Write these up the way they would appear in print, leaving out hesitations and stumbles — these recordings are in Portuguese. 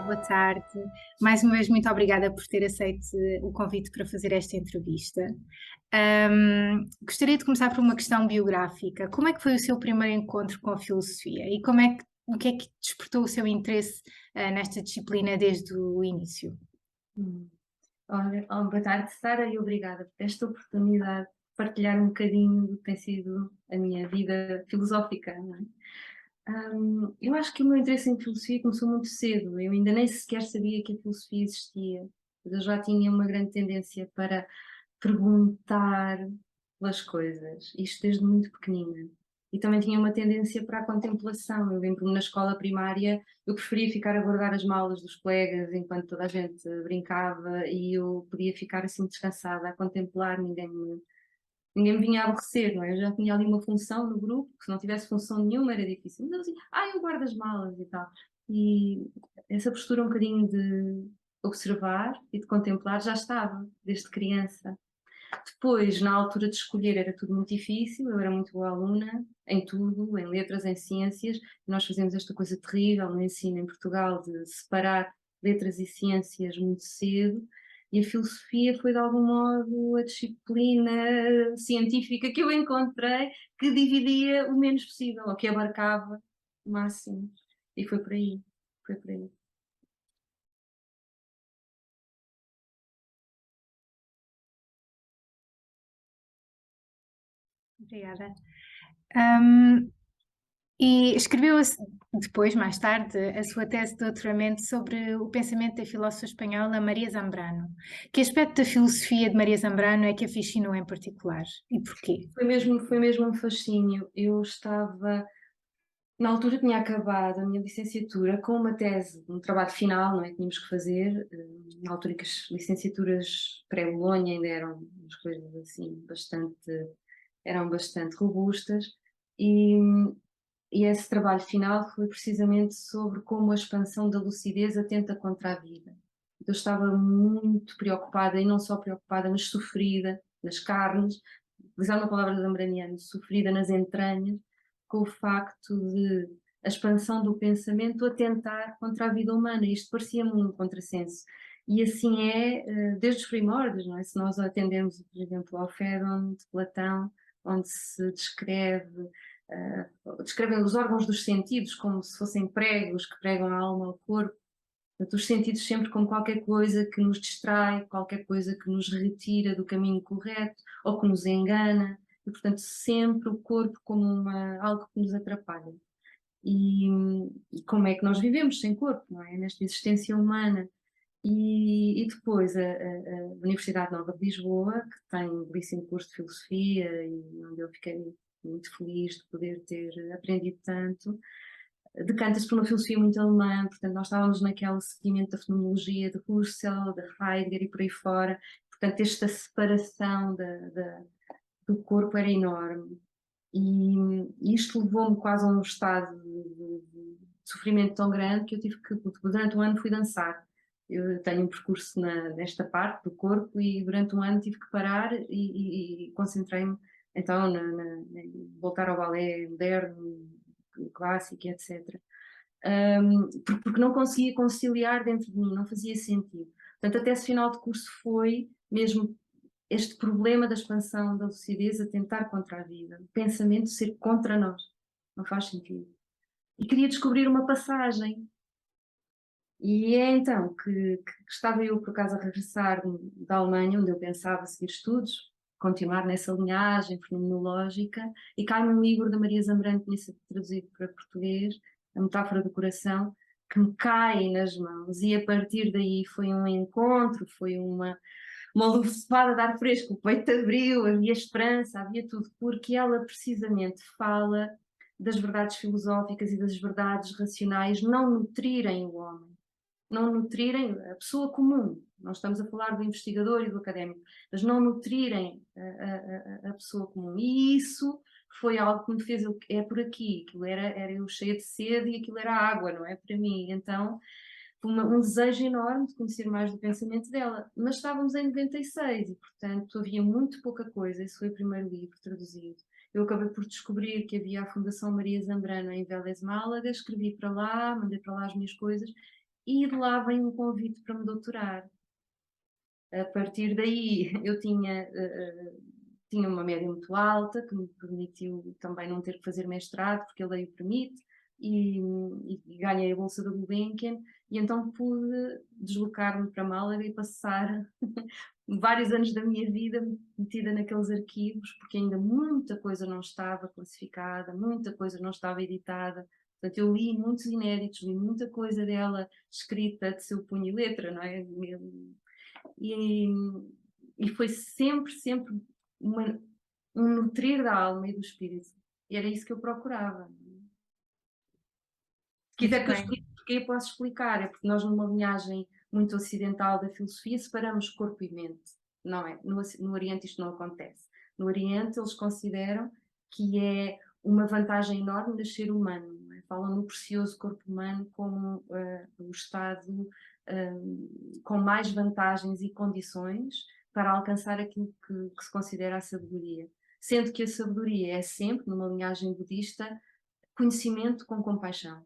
boa tarde. Mais uma vez, muito obrigada por ter aceito o convite para fazer esta entrevista. Gostaria de começar por uma questão biográfica. Como é que foi o seu primeiro encontro com a filosofia e o que é que despertou o seu interesse nesta disciplina desde o início? Hum. Olha, boa tarde, Sara, e obrigada por esta oportunidade de partilhar um bocadinho do que tem sido a minha vida filosófica, não é? Eu acho que o meu interesse em filosofia começou muito cedo. Eu ainda nem sequer sabia que a filosofia existia, mas eu já tinha uma grande tendência para perguntar pelas coisas, isto desde muito pequenina. E também tinha uma tendência para a contemplação. Eu lembro-me na escola primária, eu preferia ficar a guardar as malas dos colegas enquanto toda a gente brincava e eu podia ficar assim descansada a contemplar, ninguém me vinha a aborrecer, não é? Eu já tinha ali uma função no grupo, que se não tivesse função nenhuma era difícil. Mas eu assim, eu guardo as malas e tal. E essa postura um bocadinho de observar e de contemplar já estava desde criança. Depois, na altura de escolher, era tudo muito difícil, eu era muito boa aluna, em tudo, em letras, em ciências. Nós fazemos esta coisa terrível no ensino em Portugal de separar letras e ciências muito cedo, e a filosofia foi de algum modo a disciplina científica que eu encontrei que dividia o menos possível, ou que abarcava o máximo. E foi por aí, foi por aí. Obrigada. E escreveu depois, mais tarde, a sua tese de doutoramento sobre o pensamento da filósofa espanhola Maria Zambrano. Que aspecto da filosofia de Maria Zambrano é que a fascinou em particular e porquê? Foi mesmo um fascínio. Eu estava Na altura tinha acabado a minha licenciatura com uma tese, um trabalho final, não é? Que tínhamos que fazer, na altura em que as licenciaturas pré-Bolonha ainda eram umas coisas assim eram bastante robustas, e, e esse trabalho final foi precisamente sobre como a expansão da lucidez atenta contra a vida. Então eu estava muito preocupada, e não só preocupada, mas sofrida nas carnes, utilizar uma palavra de Zambraniano, sofrida nas entranhas, com o facto de a expansão do pensamento atentar contra a vida humana. Isto parecia-me um contrassenso. E assim é desde os primórdios, não é? Se nós atendermos, por exemplo, ao Fédon de Platão, onde se descrevem os órgãos dos sentidos como se fossem pregos que pregam a alma ao corpo. Portanto, os sentidos sempre como qualquer coisa que nos distrai, qualquer coisa que nos retira do caminho correto ou que nos engana, e portanto sempre o corpo como algo que nos atrapalha. E, e como é que nós vivemos sem corpo, não é? Nesta existência humana. E depois a Universidade Nova de Lisboa, que tem um belíssimo curso de filosofia e onde eu fiquei muito feliz de poder ter aprendido tanto, decanta-se por uma filosofia muito alemã. Portanto nós estávamos naquele seguimento da fenomenologia de Husserl, de Heidegger e por aí fora. Portanto esta separação do corpo era enorme. E isto levou-me quase a um estado de sofrimento tão grande que eu tive que, durante um ano, fui dançar. Eu tenho um percurso nesta parte do corpo e durante um ano tive que parar e concentrei-me então em voltar ao balé moderno, clássico, etc. Porque não conseguia conciliar dentro de mim, não fazia sentido. Portanto, até esse final de curso foi mesmo este problema da expansão da lucidez a tentar contra a vida, o pensamento ser contra nós, não faz sentido. E queria descobrir uma passagem. E é então que estava eu, por acaso, a regressar da Alemanha, onde eu pensava seguir estudos, continuar nessa linhagem fenomenológica, e cai-me um livro da Maria Zambrano, que tinha sido traduzido para português, A Metáfora do Coração, que me cai nas mãos, e a partir daí foi um encontro, foi uma lufada de ar fresco, o peito abriu, havia esperança, havia tudo, porque ela precisamente fala das verdades filosóficas e das verdades racionais não nutrirem o homem, não nutrirem a pessoa comum. Não estamos a falar do investigador e do académico, mas não nutrirem a pessoa comum. E isso foi algo que me fez, é por aqui, aquilo era eu cheia de sede e aquilo era água, não é? Para mim. Então, um desejo enorme de conhecer mais do pensamento dela, mas estávamos em 96 e, portanto, havia muito pouca coisa. Esse foi o primeiro livro traduzido. Eu acabei por descobrir que havia a Fundação Maria Zambrano em Vélez Málaga, escrevi para lá, mandei para lá as minhas coisas e de lá vem um convite para me doutorar. A partir daí eu tinha uma média muito alta, que me permitiu também não ter que fazer mestrado, porque a lei o permite, e ganhei a bolsa da Gulbenkian, e então pude deslocar-me para Málaga e passar vários anos da minha vida metida naqueles arquivos, porque ainda muita coisa não estava classificada, muita coisa não estava editada. Portanto, eu li muitos inéditos, li muita coisa dela escrita de seu punho e letra, não é? E, e foi sempre, sempre um nutrir da alma e do espírito. E era isso que eu procurava. Se quiser Muito que eu bem. explique porquê, eu posso explicar. É porque nós, numa linhagem muito ocidental da filosofia, separamos corpo e mente. Não é? No Oriente isto não acontece. No Oriente eles consideram que é uma vantagem enorme nascer humano. Não é? Falam no precioso corpo humano como o estado com mais vantagens e condições para alcançar aquilo que se considera a sabedoria. Sendo que a sabedoria é sempre, numa linhagem budista, conhecimento com compaixão.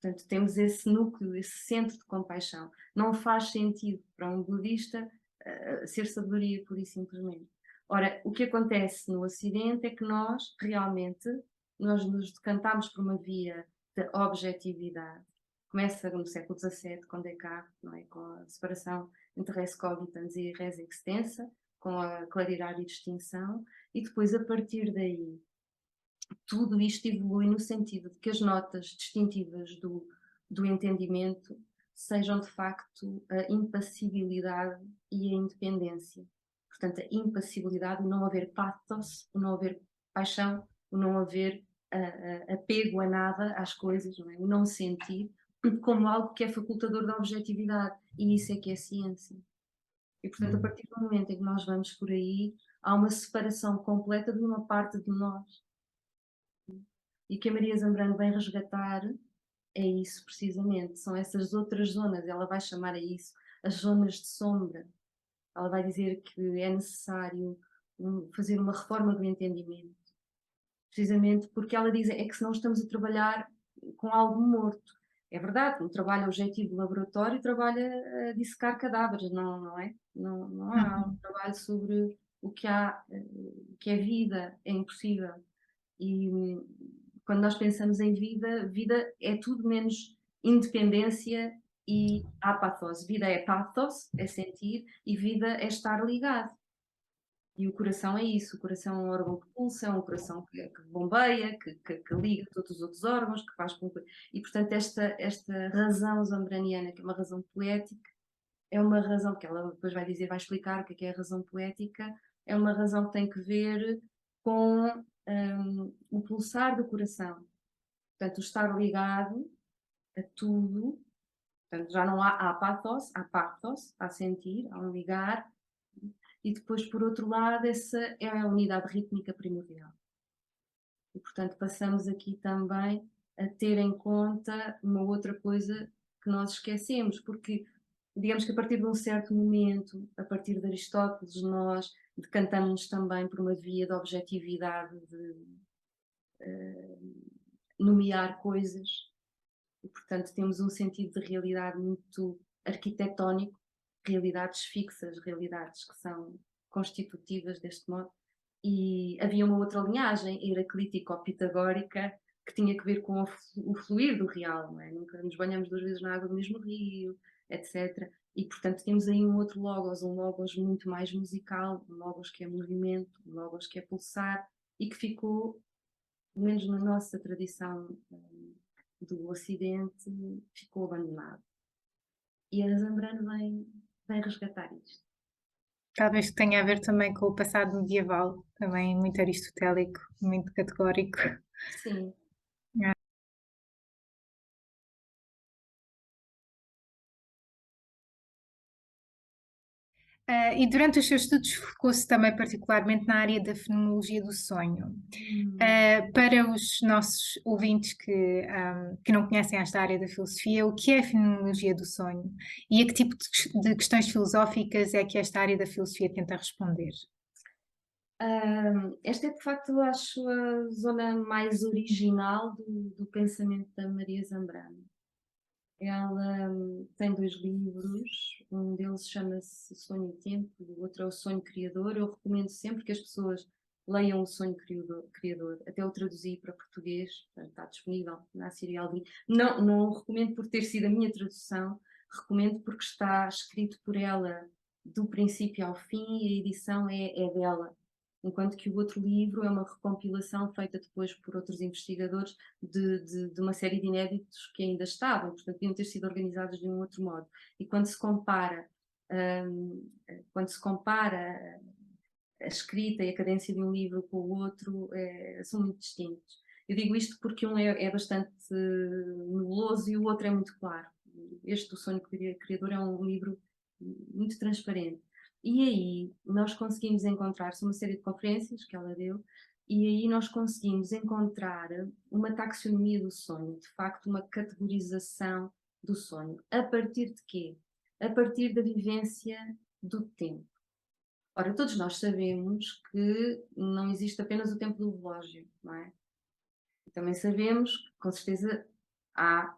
Portanto, temos esse núcleo, esse centro de compaixão. Não faz sentido para um budista ser sabedoria pura e simplesmente. Ora, o que acontece no Ocidente é que nós, realmente, nós nos decantamos por uma via de objetividade. Começa no século XVII, com Descartes, não é? Com a separação entre res cogitans e res extensa, com a claridade e distinção, e depois, a partir daí, tudo isto evolui no sentido de que as notas distintivas do entendimento sejam, de facto, a impassibilidade e a independência. Portanto, a impassibilidade, o não haver pathos, o não haver paixão, o não haver apego a nada, às coisas, não é? O não sentir, como algo que é facultador da objetividade. E isso é que é ciência. E, portanto, a partir do momento em que nós vamos por aí, há uma separação completa de uma parte de nós. E o que a Maria Zambrano vem resgatar é isso precisamente, são essas outras zonas, ela vai chamar a isso as zonas de sombra. Ela vai dizer que é necessário fazer uma reforma do entendimento, precisamente porque ela diz é que senão estamos a trabalhar com algo morto. É verdade, um trabalho objetivo de laboratório trabalha a dissecar cadáveres, não é? Não há um Uhum. trabalho sobre o que há, o que é vida, é impossível. E quando nós pensamos em vida, vida é tudo menos independência e apathos. Vida é pathos, é sentir, e vida é estar ligado. E o coração é isso, o coração é um órgão que pulsa, é um coração que bombeia, que liga todos os outros órgãos, que faz com que... E, portanto, esta razão zambraniana, que é uma razão poética, é uma razão que ela depois vai dizer, vai explicar o que é a razão poética, é uma razão que tem que ver com o pulsar do coração. Portanto, o estar ligado a tudo, portanto, já não há pathos, há sentir, há um ligar, e depois, por outro lado, essa é a unidade rítmica primordial. E, portanto, passamos aqui também a ter em conta uma outra coisa que nós esquecemos, porque digamos que a partir de um certo momento, a partir de Aristóteles, nós decantamos também por uma via de objetividade, de nomear coisas, e portanto temos um sentido de realidade muito arquitetónico, realidades fixas, realidades que são constitutivas deste modo. E havia uma outra linhagem, heraclítico-pitagórica, que tinha que ver com o fluir do real, não é? Nunca nos banhamos duas vezes na água do mesmo rio, etc. E, portanto, temos aí um outro logos, um logos muito mais musical, um logos que é movimento, um logos que é pulsar, e que ficou, pelo menos na nossa tradição do Ocidente, ficou abandonado. E a Zambrano vem resgatar isto. Talvez tenha a ver também com o passado medieval, também muito aristotélico, muito categórico. Sim. E durante os seus estudos focou-se também particularmente na área da fenomenologia do sonho. Para os nossos ouvintes que não conhecem esta área da filosofia, o que é a fenomenologia do sonho? E a que tipo de questões filosóficas é que esta área da filosofia tenta responder? Esta é, de facto, acho a zona mais original do pensamento da Maria Zambrano. Ela tem 2 livros, um deles chama-se Sonho e Tempo, o outro é O Sonho Criador. Eu recomendo sempre que as pessoas leiam O Sonho Criador. Até o traduzi para português, portanto, está disponível na Serial. Não o recomendo por ter sido a minha tradução, recomendo porque está escrito por ela do princípio ao fim e a edição é dela. Enquanto que o outro livro é uma recompilação feita depois por outros investigadores de uma série de inéditos que ainda estavam, portanto, deviam ter sido organizados de um outro modo. E quando se compara a escrita e a cadência de um livro com o outro, são muito distintos. Eu digo isto porque um é bastante nebuloso e o outro é muito claro. Este do Sonho Criador é um livro muito transparente. E aí nós conseguimos encontrar, são uma série de conferências que ela deu, e aí nós conseguimos encontrar uma taxonomia do sonho, de facto uma categorização do sonho. A partir de quê? A partir da vivência do tempo. Ora, todos nós sabemos que não existe apenas o tempo do relógio, não é? E também sabemos que, com certeza, há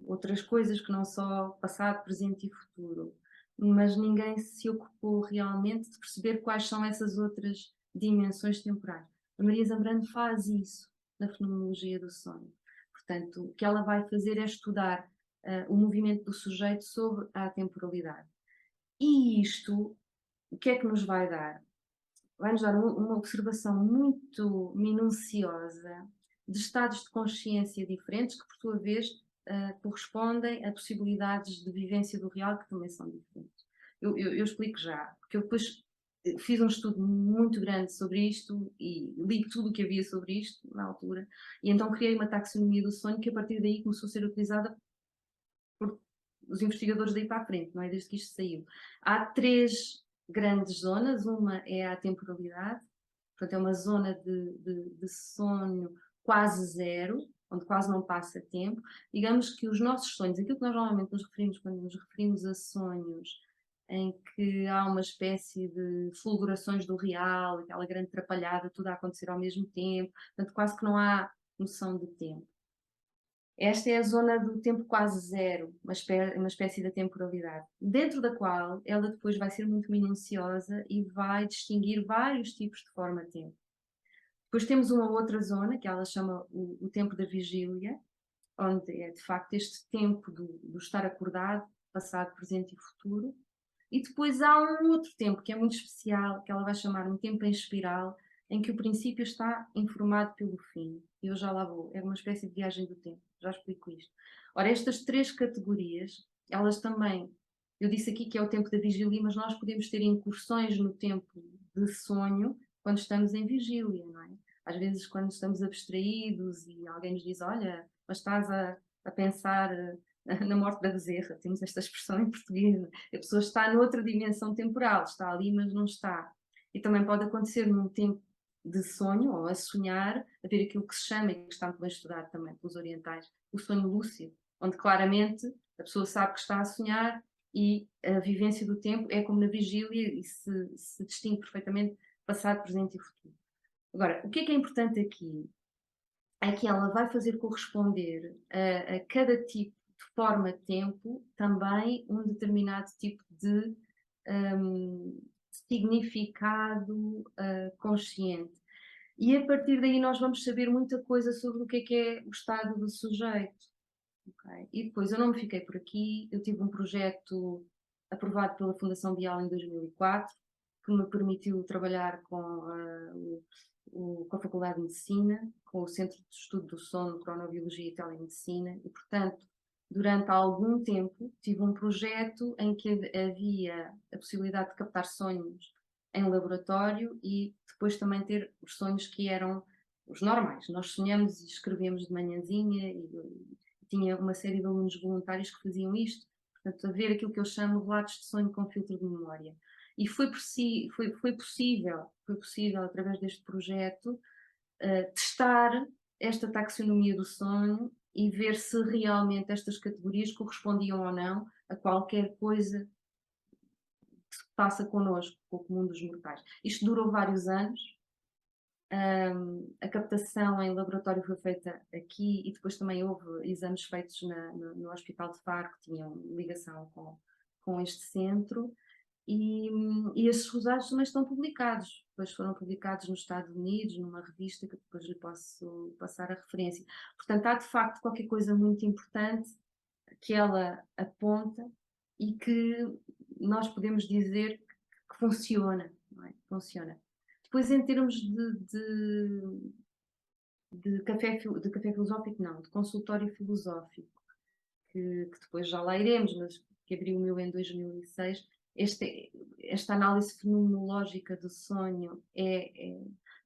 outras coisas que não só passado, presente e futuro, mas ninguém se ocupou realmente de perceber quais são essas outras dimensões temporais. A Maria Zambrano faz isso na fenomenologia do sonho. Portanto, o que ela vai fazer é estudar o movimento do sujeito sobre a atemporalidade. E isto, o que é que nos vai dar? Vai-nos dar uma observação muito minuciosa de estados de consciência diferentes que, por sua vez, correspondem a possibilidades de vivência do real que também são diferentes. Eu explico já, porque eu depois fiz um estudo muito grande sobre isto e li tudo o que havia sobre isto na altura, e então criei uma taxonomia do sonho que a partir daí começou a ser utilizada por os investigadores daí para a frente, não é? Desde que isto saiu. Há 3 grandes zonas, uma é a temporalidade, portanto é uma zona de sonho quase zero, onde quase não passa tempo. Digamos que os nossos sonhos, aquilo que nós normalmente nos referimos quando nos referimos a sonhos em que há uma espécie de fulgurações do real, aquela grande atrapalhada, tudo a acontecer ao mesmo tempo, portanto quase que não há noção de tempo. Esta é a zona do tempo quase zero, uma espécie de temporalidade, dentro da qual ela depois vai ser muito minuciosa e vai distinguir vários tipos de forma-tempo. Depois temos uma outra zona, que ela chama o tempo da vigília, onde é de facto este tempo do estar acordado, passado, presente e futuro. E depois há um outro tempo que é muito especial, que ela vai chamar um tempo em espiral, em que o princípio está informado pelo fim. E eu já lá vou, é uma espécie de viagem do tempo, já explico isto. Ora, estas 3 categorias, elas também, eu disse aqui que é o tempo da vigília, mas nós podemos ter incursões no tempo de sonho quando estamos em vigília, não é? Às vezes quando estamos abstraídos e alguém nos diz, olha, mas estás a pensar na morte da bezerra, temos esta expressão em português, a pessoa está noutra dimensão temporal, está ali mas não está. E também pode acontecer num tempo de sonho, ou a sonhar, a ver aquilo que se chama, e que está muito bem estudado também pelos orientais, o sonho lúcido, onde claramente a pessoa sabe que está a sonhar e a vivência do tempo é como na vigília e se distingue perfeitamente passado, presente e futuro. Agora, o que é importante aqui? É que ela vai fazer corresponder a cada tipo de forma-tempo também um determinado tipo de significado consciente. E a partir daí nós vamos saber muita coisa sobre o que é o estado do sujeito. Okay? E depois eu não me fiquei por aqui, eu tive um projeto aprovado pela Fundação Bial em 2004, que me permitiu trabalhar com a Faculdade de Medicina, com o Centro de Estudo do Sono, Cronobiologia e Telemedicina, e portanto, durante algum tempo, tive um projeto em que havia a possibilidade de captar sonhos em laboratório e depois também ter os sonhos que eram os normais. Nós sonhamos e escrevemos de manhãzinha e tinha uma série de alunos voluntários que faziam isto, portanto, a ver aquilo que eu chamo de relatos de sonho com filtro de memória. E foi possível, através deste projeto, testar esta taxonomia do sonho e ver se realmente estas categorias correspondiam ou não a qualquer coisa que se passa connosco, com o comum dos mortais. Isto durou vários anos, A captação em laboratório foi feita aqui e depois também houve exames feitos no Hospital de Faro que tinham ligação com este centro e esses resultados também estão publicados. Depois foram publicados nos Estados Unidos, numa revista que depois lhe posso passar a referência. Portanto, há de facto qualquer coisa muito importante que ela aponta e que nós podemos dizer que funciona, não é? Funciona. Depois, em termos de café filosófico, não, de consultório filosófico, que depois já lá iremos, mas que abriu o meu em 2006, esta análise fenomenológica do sonho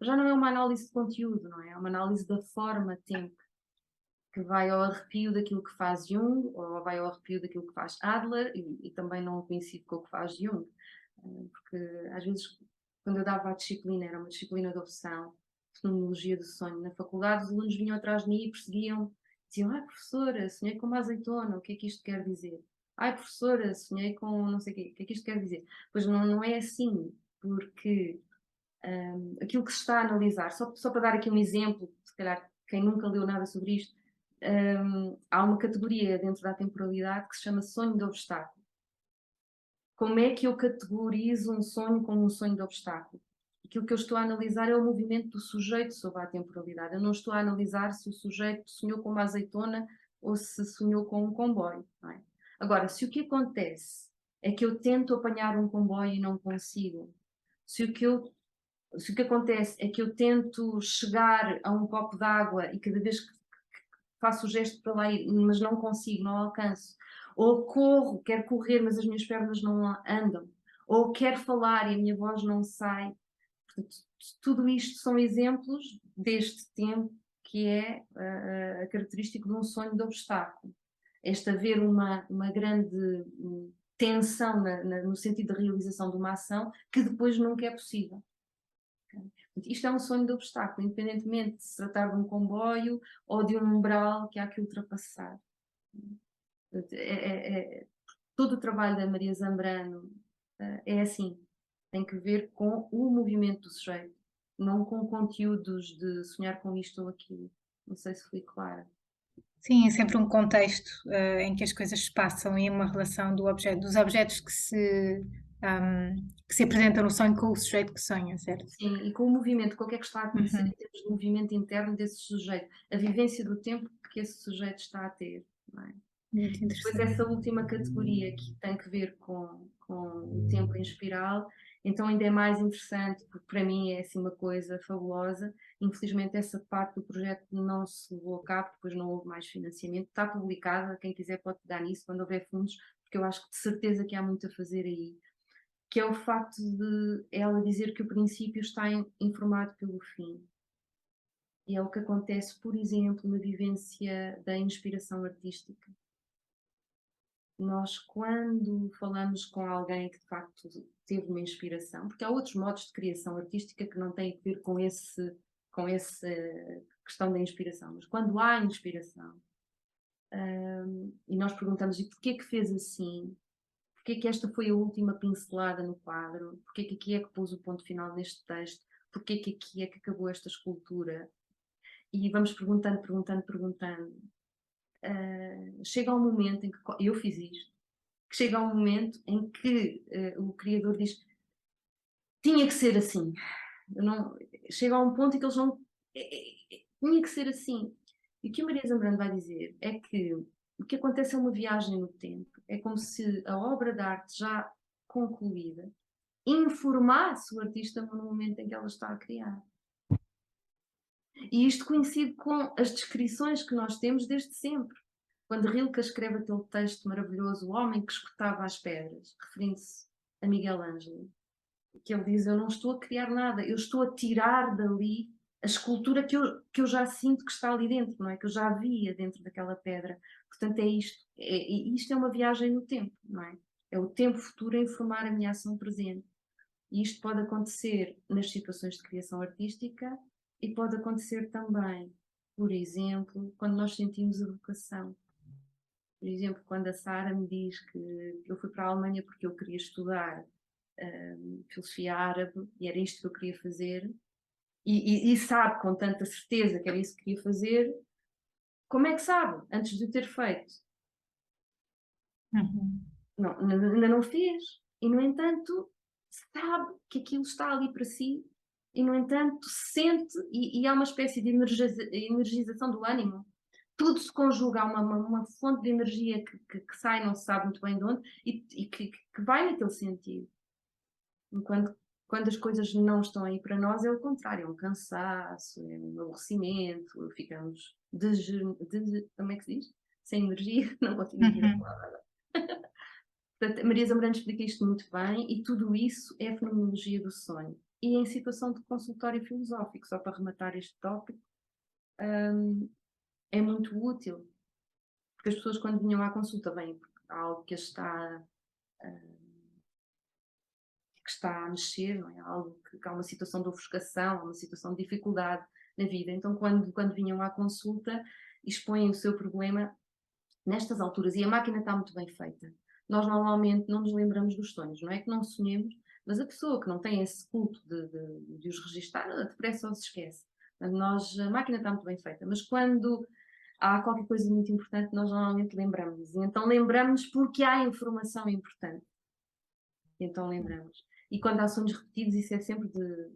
já não é uma análise de conteúdo, não é? É uma análise da forma-tempo, que vai ao arrepio daquilo que faz Jung, ou vai ao arrepio daquilo que faz Adler, e também não coincide com o que faz Jung, porque às vezes, quando eu dava a disciplina, era uma disciplina de opção, fenomenologia do sonho, na faculdade, os alunos vinham atrás de mim e perseguiam, diziam, ai professora, sonhei com uma azeitona, o que é que isto quer dizer? Ai professora, sonhei com não sei o que é que isto quer dizer? Pois não é assim, porque aquilo que se está a analisar, só para dar aqui um exemplo, se calhar quem nunca leu nada sobre isto, há uma categoria dentro da temporalidade que se chama sonho de obstáculo. Como é que eu categorizo um sonho como um sonho de obstáculo? Aquilo que eu estou a analisar é o movimento do sujeito sobre a temporalidade. Eu não estou a analisar se o sujeito sonhou com uma azeitona ou se sonhou com um comboio. Não é? Agora, se o que acontece é que eu tento apanhar um comboio e não consigo, se o que acontece é que eu tento chegar a um copo de água e cada vez que faço o gesto para lá ir, mas não consigo, não alcanço. Ou corro, quero correr, mas as minhas pernas não andam. Ou quero falar e a minha voz não sai. Portanto, tudo isto são exemplos deste tempo que é característico de um sonho de obstáculo. Este haver uma grande tensão no sentido de realização de uma ação que depois nunca é possível. Isto é um sonho de obstáculo, independentemente de se tratar de um comboio ou de um umbral que há que ultrapassar. Todo o trabalho da Maria Zambrano é assim, tem que ver com o movimento do sujeito, não com conteúdos de sonhar com isto ou aquilo. Não sei se fui clara. Sim, é sempre um contexto, em que as coisas se passam e uma relação dos objetos que se apresentam no sonho com o sujeito que sonha, certo? Sim, e com o movimento, com o que é que está a acontecer Uhum. em termos de movimento interno desse sujeito, a vivência do tempo que esse sujeito está a ter. Não é? Muito Depois interessante. essa última categoria que tem que ver com o tempo em espiral, então ainda é mais interessante, porque para mim é assim uma coisa fabulosa. Infelizmente essa parte do projeto não se levou a cabo, depois não houve mais financiamento. Está publicada, quem quiser pode pegar nisso quando houver fundos, porque eu acho que de certeza que há muito a fazer aí. Que é o facto de ela dizer que o princípio está informado pelo fim. E é o que acontece, por exemplo, na vivência da inspiração artística. Nós, quando falamos com alguém que de facto teve uma inspiração, porque há outros modos de criação artística que não têm a ver com essa questão da inspiração, mas quando há inspiração, e nós perguntamos e porquê que fez assim, porquê que esta foi a última pincelada no quadro, porquê que aqui é que pôs o ponto final neste texto, porquê que aqui é que acabou esta escultura, e vamos perguntando, perguntando, perguntando. Chega um momento em que eu fiz isto, que chega um momento em que o criador diz tinha que ser assim. Não, chega a um ponto em que eles não. Tinha que ser assim. E o que a Maria Zambrano vai dizer é que o que acontece é uma viagem no tempo. É como se a obra de arte já concluída informasse o artista no momento em que ela está a criar. E isto coincide com as descrições que nós temos desde sempre. Quando Rilke escreve aquele texto maravilhoso, O Homem que Escutava as Pedras, referindo-se a Miguel Ângelo, que ele diz, eu não estou a criar nada, eu estou a tirar dali a escultura que eu já sinto que está ali dentro, não é? Que eu já via dentro daquela pedra. Portanto, é isto. Isto é uma viagem no tempo, não é? É o tempo futuro a informar a minha ação presente. E isto pode acontecer nas situações de criação artística e pode acontecer também, por exemplo, quando nós sentimos a vocação. Por exemplo, quando a Sara me diz que eu fui para a Alemanha porque eu queria estudar filosofia árabe e era isto que eu queria fazer, e sabe com tanta certeza que era isso que queria fazer, como é que sabe antes de o ter feito? Uhum. Não, ainda não fez. E, no entanto, sabe que aquilo está ali para si e, no entanto, sente e há uma espécie de energização do ânimo. Tudo se conjuga, há uma fonte de energia que sai, não se sabe muito bem de onde, e que vai naquele sentido. Enquanto quando as coisas não estão aí para nós, é o contrário, é um cansaço, é um aborrecimento, ficamos como é que se diz? Sem energia, não consigo dizer a Uhum. palavra. Portanto, a Maria Zambrano explica isto muito bem e tudo isso é a fenomenologia do sonho. E em situação de consultório filosófico, só para rematar este tópico, é muito útil, porque as pessoas quando vinham à consulta vêm porque há algo que está a mexer, não é? Algo que há uma situação de ofuscação, há uma situação de dificuldade na vida. Então, quando vinham à consulta, expõem o seu problema nestas alturas, e a máquina está muito bem feita. Nós normalmente não nos lembramos dos sonhos, não é que não sonhemos, mas a pessoa que não tem esse culto de os registar, depressa ou se esquece. A máquina está muito bem feita, mas quando há qualquer coisa muito importante, nós normalmente lembramos. E então lembramos porque há informação importante. E então lembramos. E quando há sonhos repetidos, isso é sempre de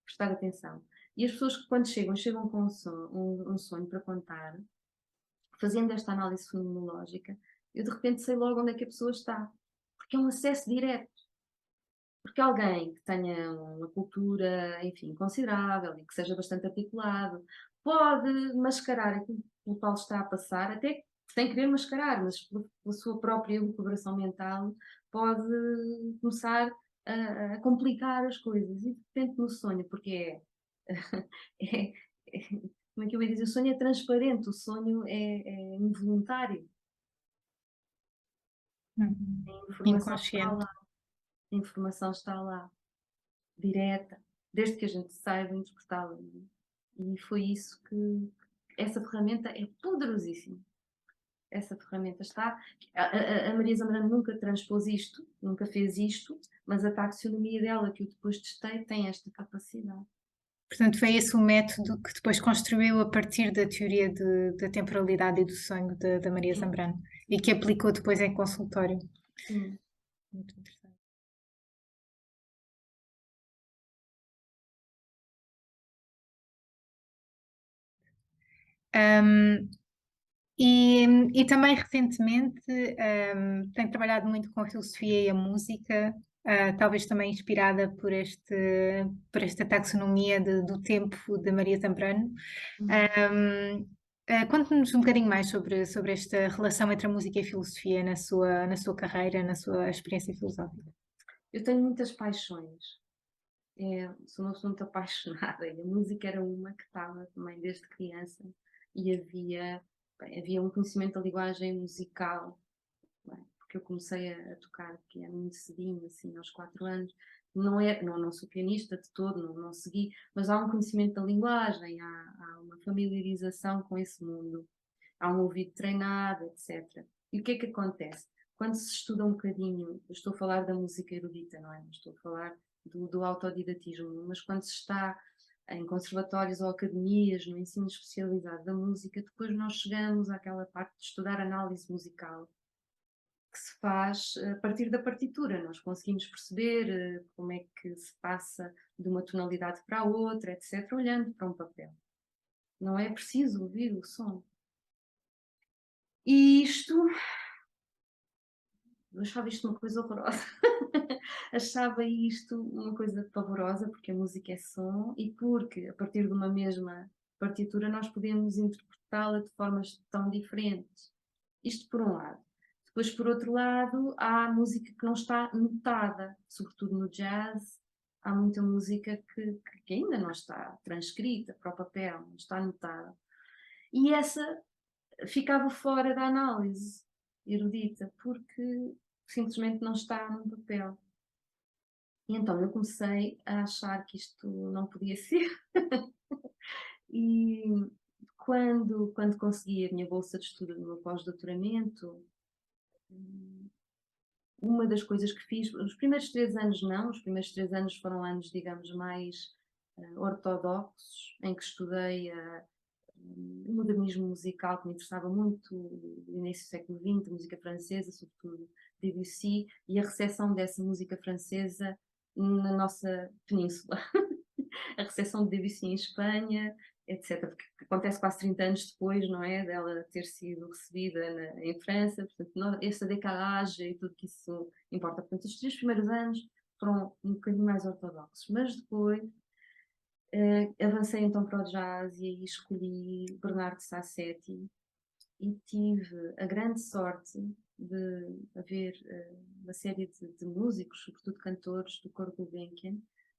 prestar atenção. E as pessoas que quando chegam com um sonho para contar, fazendo esta análise fenomenológica, eu de repente sei logo onde é que a pessoa está. Porque é um acesso direto. Porque alguém que tenha uma cultura, enfim, considerável e que seja bastante articulado, pode mascarar aquilo pelo qual está a passar, até sem querer mascarar, mas pela sua própria elucubração mental, pode começar a complicar as coisas. E de repente no sonho, porque é, como é que eu ia dizer? O sonho é transparente, o sonho é involuntário. Uhum. A informação está Inconsciente. lá, a informação está lá, direta, desde que a gente saiba interpretá-la. Não é? E foi isso que essa ferramenta é poderosíssima. Essa ferramenta está. A Maria Zambrano nunca transpôs isto, nunca fez isto, mas a taxonomia dela, que eu depois testei, tem esta capacidade. Portanto, foi esse o método que depois construiu a partir da teoria da temporalidade e do sonho da Maria Sim, Zambrano e sim, que aplicou depois em consultório. sim. Muito interessante. Um, e também recentemente tenho trabalhado muito com a filosofia e a música, talvez também inspirada por esta taxonomia do tempo de Maria Zambrano. Uhum. Conte-nos um bocadinho mais sobre esta relação entre a música e a filosofia na sua carreira, na sua experiência filosófica. Eu tenho muitas paixões. Sou uma pessoa muito apaixonada e a música era uma que estava também desde criança e havia um conhecimento da linguagem musical, não é? Porque eu comecei a tocar piano muito cedinho, assim, aos 4 anos. Não sou pianista de todo, não segui, mas há um conhecimento da linguagem, há uma familiarização com esse mundo, há um ouvido treinado, etc. E o que é que acontece? Quando se estuda um bocadinho, eu estou a falar da música erudita, não é? Não estou a falar do autodidatismo, mas quando se está em conservatórios ou academias, no ensino especializado da música, depois nós chegamos àquela parte de estudar análise musical, que se faz a partir da partitura. Nós conseguimos perceber como é que se passa de uma tonalidade para a outra, etc., olhando para um papel. Não é preciso ouvir o som. E eu achava isto uma coisa horrorosa. Achava isto uma coisa pavorosa, porque a música é som e porque, a partir de uma mesma partitura, nós podemos interpretá-la de formas tão diferentes. Isto por um lado. Depois, por outro lado, há música que não está notada, sobretudo no jazz. Há muita música que ainda não está transcrita para o papel, não está notada. E essa ficava fora da análise erudita, porque simplesmente não está no papel. E então eu comecei a achar que isto não podia ser. E quando consegui a minha bolsa de estudo no meu pós-doutoramento, uma das coisas que fiz, os primeiros 3 anos não, os primeiros 3 anos foram anos, digamos, mais ortodoxos, em que estudei o modernismo musical, que me interessava muito, no início do século XX, a música francesa, sobretudo Debussy, e a recepção dessa música francesa na nossa península. A recepção de Debussy em Espanha, etc. Porque acontece quase 30 anos depois, não é? Dela ter sido recebida em França, portanto, essa decalagem e tudo que isso importa. Portanto, os 3 primeiros anos foram um bocadinho mais ortodoxos, mas depois avancei então para o jazz e aí escolhi Bernardo Sassetti e tive a grande sorte de haver uma série de músicos, sobretudo cantores do coro Gulbenkian,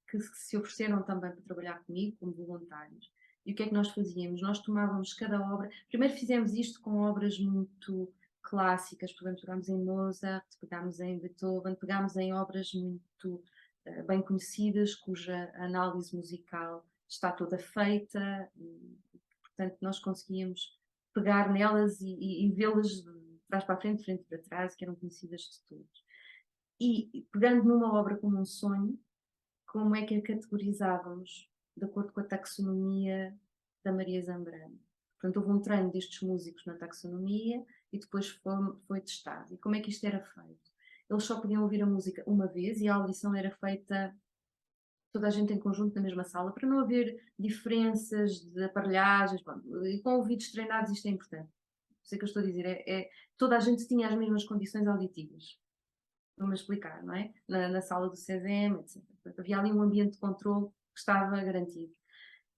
que se ofereceram também para trabalhar comigo como voluntários. E o que é que nós fazíamos? Nós tomávamos cada obra. Primeiro fizemos isto com obras muito clássicas, por exemplo, pegámos em Mozart, pegámos em Beethoven, pegámos em obras muito bem conhecidas, cuja análise musical está toda feita, e, portanto, nós conseguíamos pegar nelas e vê-las de trás para a frente, de frente para trás, que eram conhecidas de todos. E pegando numa obra como um sonho, como é que a categorizávamos de acordo com a taxonomia da Maria Zambrano? Portanto, houve um treino destes músicos na taxonomia e depois foi testado. E como é que isto era feito? Eles só podiam ouvir a música uma vez e a audição era feita toda a gente em conjunto na mesma sala, para não haver diferenças de aparelhagens. Bom, e com ouvidos treinados isto é importante. Sei que eu estou a dizer, toda a gente tinha as mesmas condições auditivas. Vou-me explicar, não é? Na sala do CESEM, etc. Portanto, havia ali um ambiente de controle que estava garantido.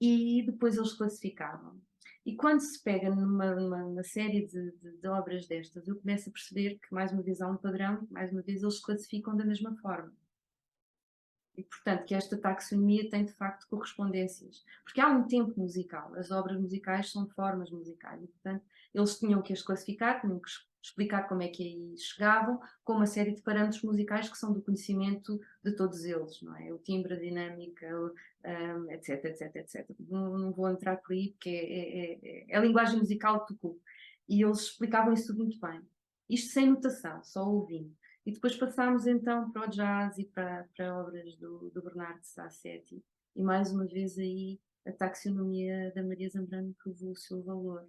E depois eles classificavam. E quando se pega numa série de obras destas, eu começo a perceber que, mais uma vez, há um padrão, mais uma vez, eles se classificam da mesma forma. E, portanto, que esta taxonomia tem, de facto, correspondências. Porque há um tempo musical. As obras musicais são formas musicais. E, portanto, eles tinham que as classificar, tinham que explicar como é que aí chegavam, com uma série de parâmetros musicais que são do conhecimento de todos eles, não é? O timbre, a dinâmica, etc, etc, etc. Não vou entrar por aí, porque é a linguagem musical que tocou. E eles explicavam isso tudo muito bem. Isto sem notação, só ouvindo. E depois passámos então para o jazz e para obras do Bernardo Sassetti. E mais uma vez aí a taxonomia da Maria Zambrano provou o seu valor.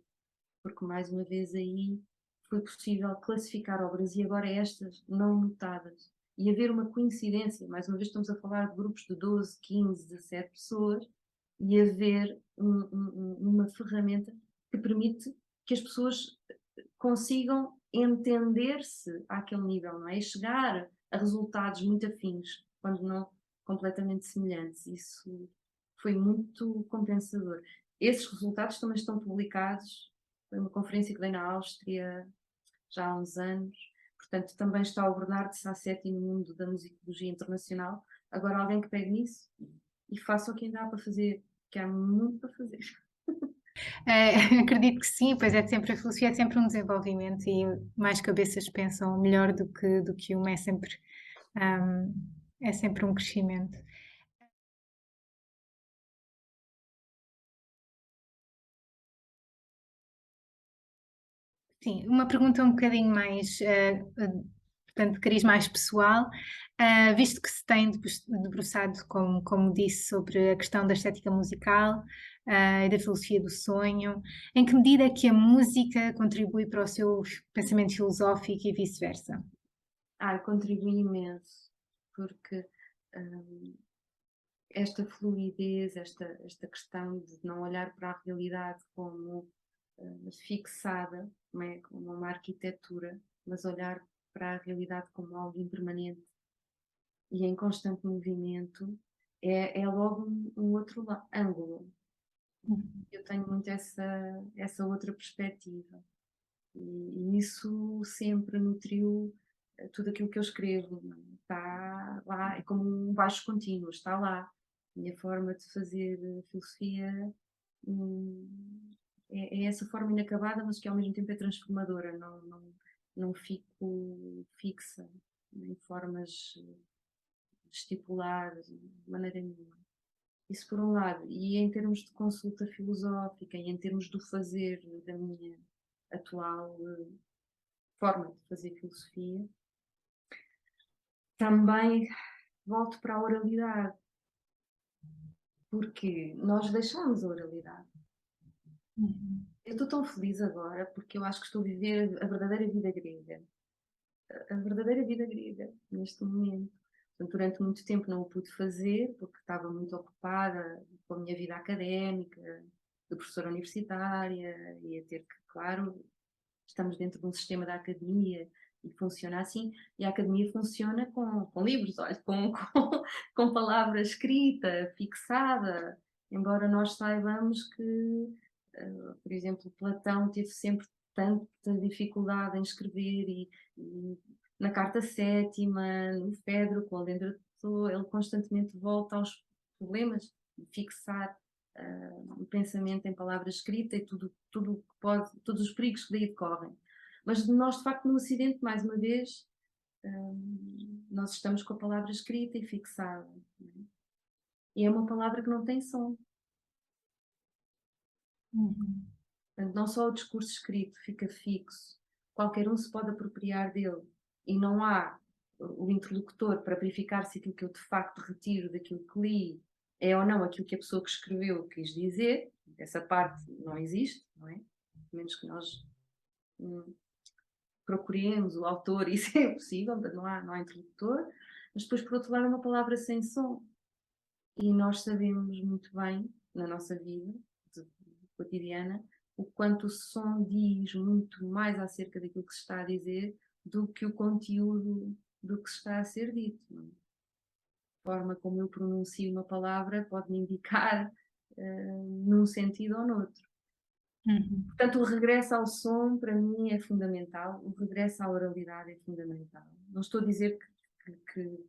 Porque mais uma vez aí foi possível classificar obras e agora estas não notadas. E haver uma coincidência, mais uma vez estamos a falar de grupos de 12, 15, 17 pessoas, e haver uma ferramenta que permite que as pessoas consigam entender-se àquele nível, não é? E chegar a resultados muito afins, quando não completamente semelhantes. Isso foi muito compensador. Esses resultados também estão publicados. Foi uma conferência que dei na Áustria já há uns anos. Portanto, também está o Bernardo Sassetti no mundo da musicologia internacional. Agora alguém que pegue nisso e faça o que ainda há para fazer, que há muito para fazer. Acredito que sim, pois é sempre a filosofia é sempre um desenvolvimento e mais cabeças pensam melhor do que uma, hum, é sempre um crescimento. Sim, uma pergunta um bocadinho mais, portanto, de cariz mais pessoal, visto que se tem debruçado, como disse, sobre a questão da estética musical, e da filosofia do sonho, em que medida é que a música contribui para o seu pensamento filosófico e vice-versa? Contribui imenso, porque hum, esta fluidez, esta questão de não olhar para a realidade como fixada, não é? Como uma arquitetura, mas olhar para a realidade como algo impermanente e em constante movimento, é logo um outro ângulo. Uhum. Eu tenho muito essa outra perspectiva. E isso sempre nutriu tudo aquilo que eu escrevo. Não é? Está lá, é como um baixo contínuo, está lá. A minha forma de fazer filosofia é essa forma inacabada, mas que ao mesmo tempo é transformadora. Não fico fixa em formas estipuladas, de maneira nenhuma. Isso por um lado. E em termos de consulta filosófica e em termos do fazer da minha atual forma de fazer filosofia, também volto para a oralidade, porque nós deixamos a oralidade. Uhum. Eu estou tão feliz agora porque eu acho que estou a viver a verdadeira vida grega. A verdadeira vida grega, neste momento. Portanto, durante muito tempo não o pude fazer porque estava muito ocupada com a minha vida académica, de professora universitária, e a ter que, claro, estamos dentro de um sistema da academia e funciona assim, e a academia funciona com livros, olha, com palavra escrita, fixada, embora nós saibamos que, por exemplo, Platão teve sempre tanta dificuldade em escrever e na Carta Sétima, no Fedro, com a Lenda de Pessoa, ele constantemente volta aos problemas de fixar o pensamento em palavra escrita e tudo que pode, todos os perigos que daí decorrem. Mas nós, de facto, no Ocidente, mais uma vez, nós estamos com a palavra escrita e fixada. Não é? E é uma palavra que não tem som. Uhum. Portanto, não só o discurso escrito fica fixo, qualquer um se pode apropriar dele e não há o interlocutor para verificar se aquilo que eu de facto retiro daquilo que li é ou não aquilo que a pessoa que escreveu quis dizer. Essa parte não existe, não é? A menos que nós procuremos o autor, isso é impossível, não há interlocutor. Mas depois, por outro lado, é uma palavra sem som. E nós sabemos muito bem, na nossa vida cotidiana, o quanto o som diz muito mais acerca daquilo que se está a dizer do que o conteúdo do que se está a ser dito. Não é? A forma como eu pronuncio uma palavra pode me indicar num sentido ou noutro. Uhum. Portanto, o regresso ao som, para mim, é fundamental. O regresso à oralidade é fundamental. Não estou a dizer que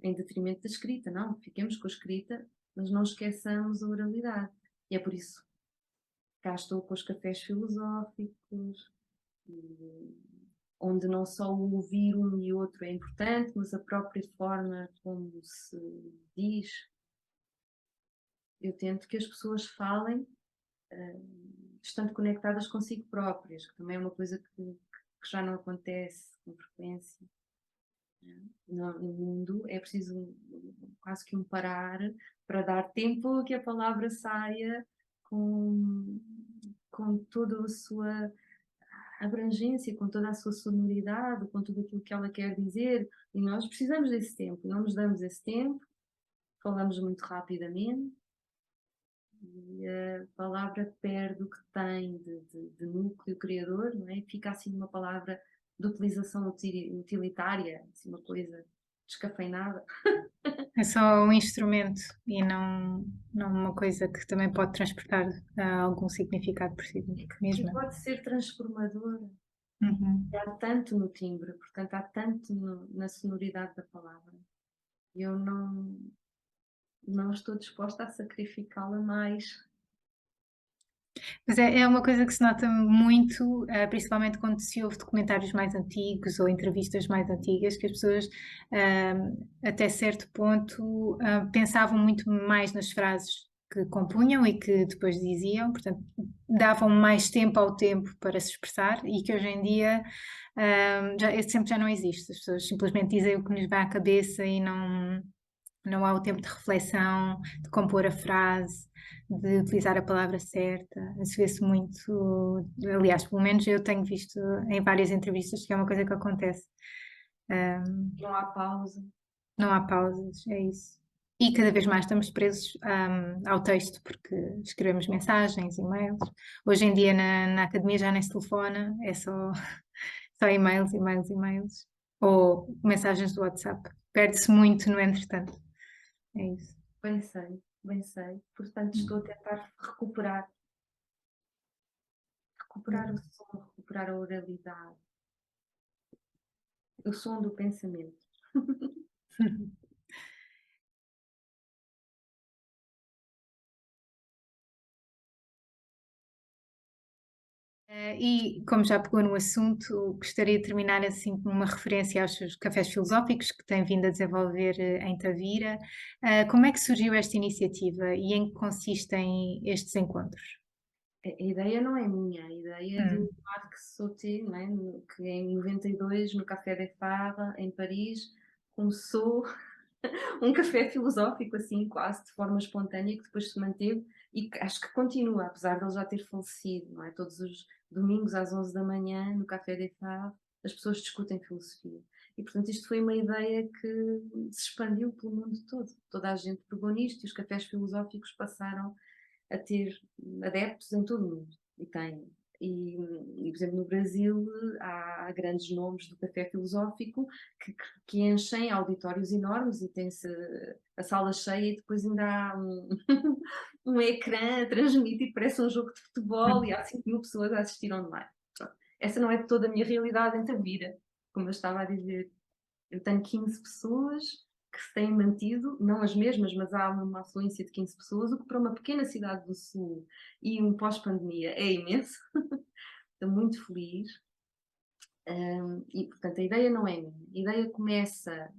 em detrimento da escrita, não. Fiquemos com a escrita, mas não esqueçamos a oralidade. E é por isso que cá estou com os cafés filosóficos, onde não só o ouvir um e outro é importante, mas a própria forma como se diz. Eu tento que as pessoas falem estando conectadas consigo próprias, que também é uma coisa que já não acontece com frequência. No mundo é preciso quase que um parar para dar tempo que a palavra saia com toda a sua abrangência, com toda a sua sonoridade, com tudo aquilo que ela quer dizer, e nós precisamos desse tempo, não nos damos esse tempo, falamos muito rapidamente, e a palavra perde o que tem de núcleo criador, não é? Fica assim uma palavra de utilização utilitária, assim uma coisa descafeinada. É só um instrumento e não uma coisa que também pode transportar algum significado por si Que mesma. pode ser transformadora. Uhum. Há tanto no timbre, portanto, há tanto na sonoridade da palavra. Eu não estou disposta a sacrificá-la mais. Mas é uma coisa que se nota muito, principalmente quando se ouve documentários mais antigos ou entrevistas mais antigas, que as pessoas, até certo ponto, pensavam muito mais nas frases que compunham e que depois diziam, portanto, davam mais tempo ao tempo para se expressar e que hoje em dia, esse tempo já não existe. As pessoas simplesmente dizem o que lhes vai à cabeça e não há o tempo de reflexão, de compor a frase, de utilizar a palavra certa. Isso vê-se muito, aliás, pelo menos eu tenho visto em várias entrevistas que é uma coisa que acontece. Não há pausa. Não há pausas, é isso. E cada vez mais estamos presos, ao texto, porque escrevemos mensagens, e-mails. Hoje em dia na academia já nem se telefona, é só e-mails, e-mails, e-mails. Ou mensagens do WhatsApp. Perde-se muito no entretanto. É isso. Bem sei, bem sei. Portanto, estou a tentar recuperar o som, recuperar a oralidade, o som do pensamento. E como já pegou no assunto, gostaria de terminar assim com uma referência aos seus cafés filosóficos que tem vindo a desenvolver em Tavira. Como é que surgiu esta iniciativa e em que consistem estes encontros? A ideia não é minha, a ideia é do Hum. Marc Sauté, não é? Que em 92, no Café de Fara, em Paris, começou um café filosófico, assim, quase de forma espontânea, que depois se manteve e que acho que continua, apesar de ele já ter falecido, não é? Todos os domingos às 11 da manhã, no Café des Faves, as pessoas discutem filosofia. E, portanto, isto foi uma ideia que se expandiu pelo mundo todo. Toda a gente pegou nisto e os cafés filosóficos passaram a ter adeptos em todo o mundo. E têm. E, por exemplo, no Brasil há grandes nomes do café filosófico que enchem auditórios enormes e tem-se a sala cheia e depois ainda há um ecrã a transmitir, parece um jogo de futebol e há 5.000 pessoas a assistir online. Pronto. Essa não é toda a minha realidade em Tavira, como eu estava a dizer. Eu tenho 15 pessoas que se têm mantido, não as mesmas, mas há uma afluência de 15 pessoas, o que para uma pequena cidade do Sul e um pós-pandemia é imenso. Estou muito feliz. E, portanto, a ideia não é minha. A ideia começa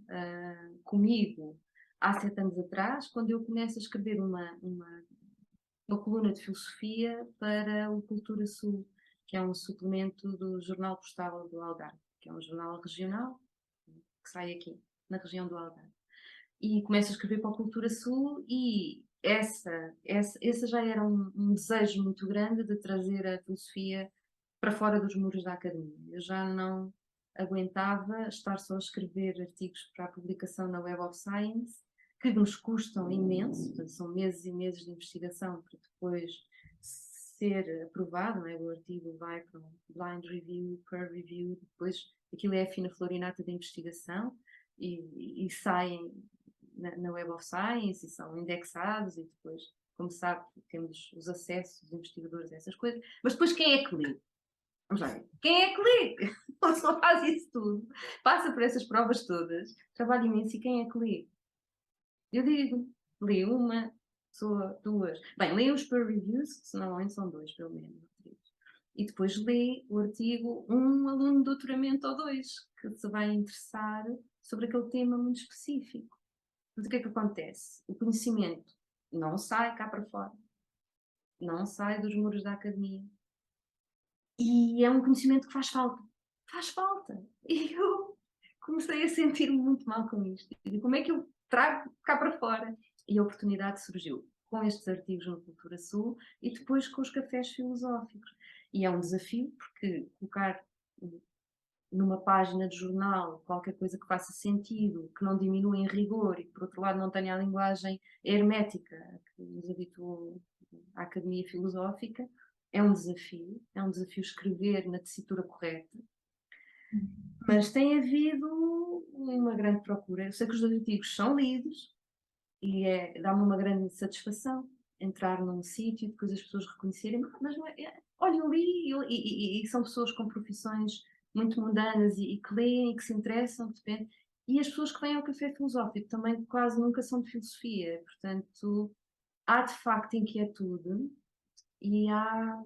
comigo há 7 anos atrás, quando eu começo a escrever uma coluna de filosofia para o Cultura Sul, que é um suplemento do Jornal Postal do Algarve, que é um jornal regional que sai aqui, na região do Algarve. E começo a escrever para a Cultura Sul e essa já era um desejo muito grande de trazer a filosofia para fora dos muros da academia. Eu já não aguentava estar só a escrever artigos para a publicação na Web of Science, que nos custam imenso, portanto, são meses e meses de investigação para depois ser aprovado, não é? O artigo vai para um blind review, peer review, depois aquilo é a fina florinata da investigação e saem na Web of Science e são indexados e depois, como sabe, temos os acessos dos investigadores a essas coisas, mas depois quem é que lê? Vamos lá ver. Quem é que lê? A pessoa faz isso tudo, passa por essas provas todas, trabalha imenso e quem é que lê? Eu digo, lê uma pessoa, duas. Bem, lê os peer reviews, que normalmente são 2, pelo menos. E depois lê o artigo um aluno de doutoramento ou 2, que se vai interessar sobre aquele tema muito específico. Mas o que é que acontece? O conhecimento não sai cá para fora, não sai dos muros da academia. E é um conhecimento que faz falta. Faz falta. E eu comecei a sentir-me muito mal com isto. E como é que eu trago cá para fora? E a oportunidade surgiu com estes artigos no Cultura Sul e depois com os cafés filosóficos. E é um desafio, porque colocar numa página de jornal qualquer coisa que faça sentido, que não diminua em rigor e que, por outro lado, não tenha a linguagem hermética que nos habituou à Academia Filosófica, é um desafio escrever na tessitura correta, mas tem havido uma grande procura. Eu sei que os artigos são lidos e dá-me uma grande satisfação entrar num sítio e depois as pessoas reconhecerem, mas não olha, eu li, e são pessoas com profissões muito mundanas e que leem e que se interessam, depende. E as pessoas que vêm ao café filosófico também quase nunca são de filosofia, portanto há de facto inquietude e há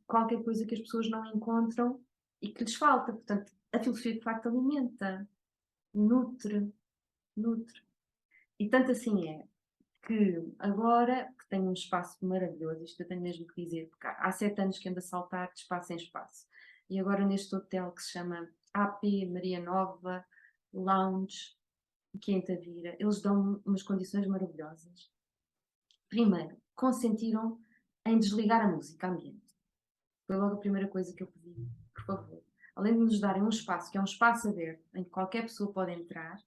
qualquer coisa que as pessoas não encontram e que lhes falta. Portanto, a filosofia de facto alimenta, nutre, nutre. E tanto assim é que agora que tenho um espaço maravilhoso, isto eu tenho mesmo que dizer, porque há 7 anos que ando a saltar de espaço em espaço. E agora neste hotel que se chama AP Maria Nova Lounge, aqui em Tavira, eles dão umas condições maravilhosas. Primeiro, consentiram em desligar a música ambiente. Foi logo a primeira coisa que eu pedi, por favor. Além de nos darem um espaço, que é um espaço aberto, em que qualquer pessoa pode entrar,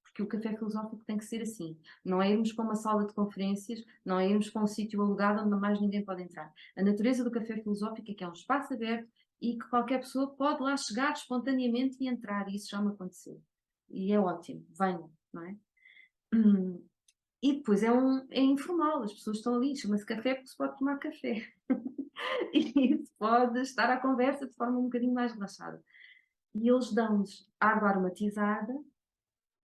porque o café filosófico tem que ser assim. Não é irmos para uma sala de conferências, não é irmos para um sítio alugado onde mais ninguém pode entrar. A natureza do café filosófico é que é um espaço aberto e que qualquer pessoa pode lá chegar espontaneamente e entrar, e isso já me aconteceu. E é ótimo, venham, não é? E depois é informal, as pessoas estão ali, chama-se café porque se pode tomar café. E se pode estar à conversa de forma um bocadinho mais relaxada. E eles dão-nos água aromatizada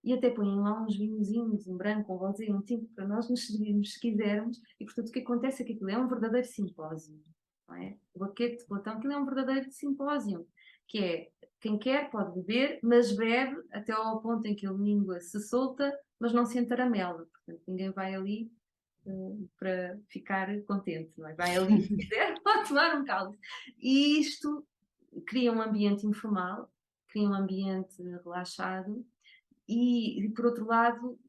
e até põem lá uns vinhozinhos, um branco, um rosé, um tinto, para nós nos servirmos se quisermos. E portanto o que acontece é que aquilo é um verdadeiro simpósio. Não é? O Banquete de Platão, aquilo é um verdadeiro simpósio, que é quem quer pode beber, mas bebe até ao ponto em que a língua se solta, mas não se entaramela. Portanto, ninguém vai ali para ficar contente, não é? Vai ali, se quiser, pode tomar um cálice. E isto cria um ambiente informal, cria um ambiente relaxado e por outro lado,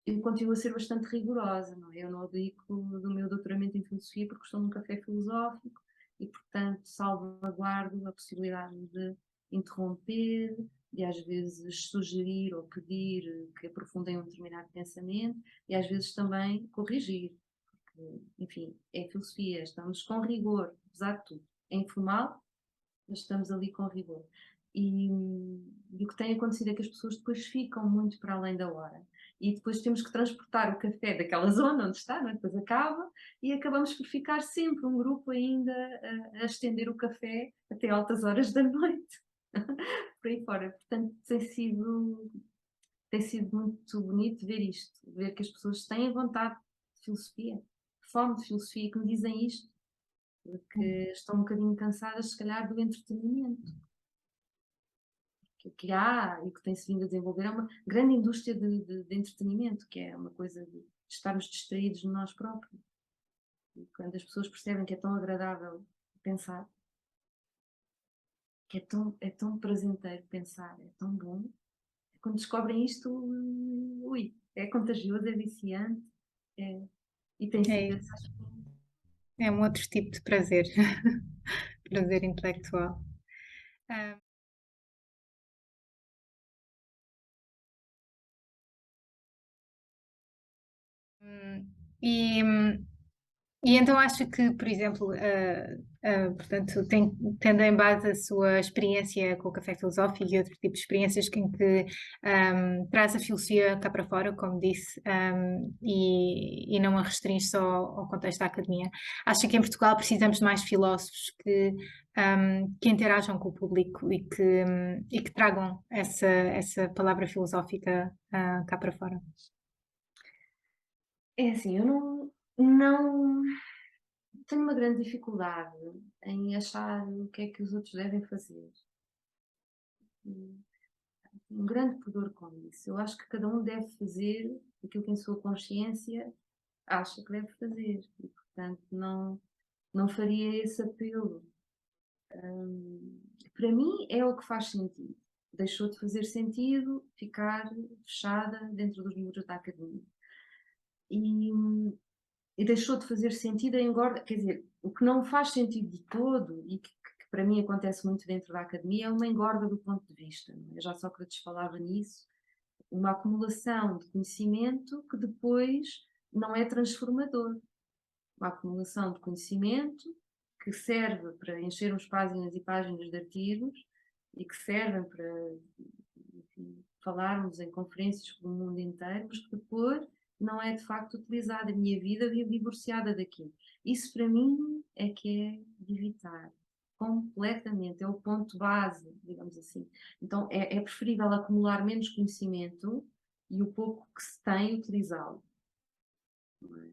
eu continuo a ser bastante rigorosa, não é? Eu não abdico do meu doutoramento em filosofia porque estou num café filosófico e, portanto, salvaguardo a possibilidade de interromper, de às vezes sugerir ou pedir que aprofundem um determinado pensamento e às vezes também corrigir, porque, enfim, é filosofia, estamos com rigor, apesar de tudo. É informal, mas estamos ali com rigor. E o que tem acontecido é que as pessoas depois ficam muito para além da hora. E depois temos que transportar o café daquela zona onde está, não é? Depois acaba, e acabamos por ficar sempre um grupo ainda a estender o café até altas horas da noite, por aí fora. Portanto, tem sido muito bonito ver isto, ver que as pessoas têm vontade de filosofia, fome de filosofia, que me dizem isto, porque estão um bocadinho cansadas, se calhar, do entretenimento que há e que tem-se vindo a desenvolver. É uma grande indústria de entretenimento, que é uma coisa de estarmos distraídos de nós próprios. E quando as pessoas percebem que é tão agradável pensar, que é tão prazenteiro pensar, é tão bom, quando descobrem isto, ui, é contagioso, é viciante, é, e tem É sido. isso. É um outro tipo de prazer, prazer intelectual. Ah, hum, e, hum, e então acho que, por exemplo, portanto, tendo em base a sua experiência com o café filosófico e outro tipo de experiências em que traz a filosofia cá para fora, como disse, e não a restringe só ao contexto da academia. Acho que em Portugal precisamos de mais filósofos que interajam com o público e que tragam essa palavra filosófica cá para fora. É assim, eu não tenho uma grande dificuldade em achar o que é que os outros devem fazer. Um grande pudor com isso. Eu acho que cada um deve fazer aquilo que em sua consciência acha que deve fazer e, portanto, não faria esse apelo. Para mim é o que faz sentido. Deixou de fazer sentido ficar fechada dentro dos muros da academia. E, e deixou de fazer sentido a engorda, quer dizer, o que não faz sentido de todo e que para mim acontece muito dentro da academia é uma engorda do ponto de vista. Não é? Já Sócrates falava nisso, uma acumulação de conhecimento que depois não é transformador. Uma acumulação de conhecimento que serve para enchermos páginas e páginas de artigos e que servem para, enfim, falarmos em conferências pelo mundo inteiro, mas que depois não é de facto utilizada. A minha vida vive divorciada daquilo. Isso para mim é que é de evitar completamente, é o ponto base, digamos assim. Então é preferível acumular menos conhecimento e o pouco que se tem utilizá-lo. Não é?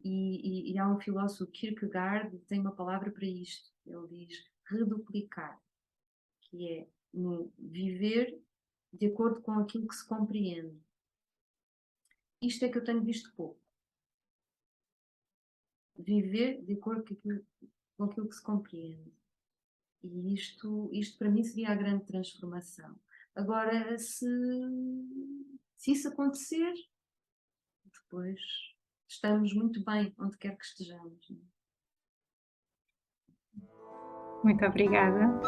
E há um filósofo, Kierkegaard, que tem uma palavra para isto. Ele diz reduplicar, que é no viver de acordo com aquilo que se compreende. Isto é que eu tenho visto pouco. Viver de acordo com aquilo que se compreende. E isto para mim seria a grande transformação. Agora, se isso acontecer, depois estamos muito bem onde quer que estejamos. Muito obrigada.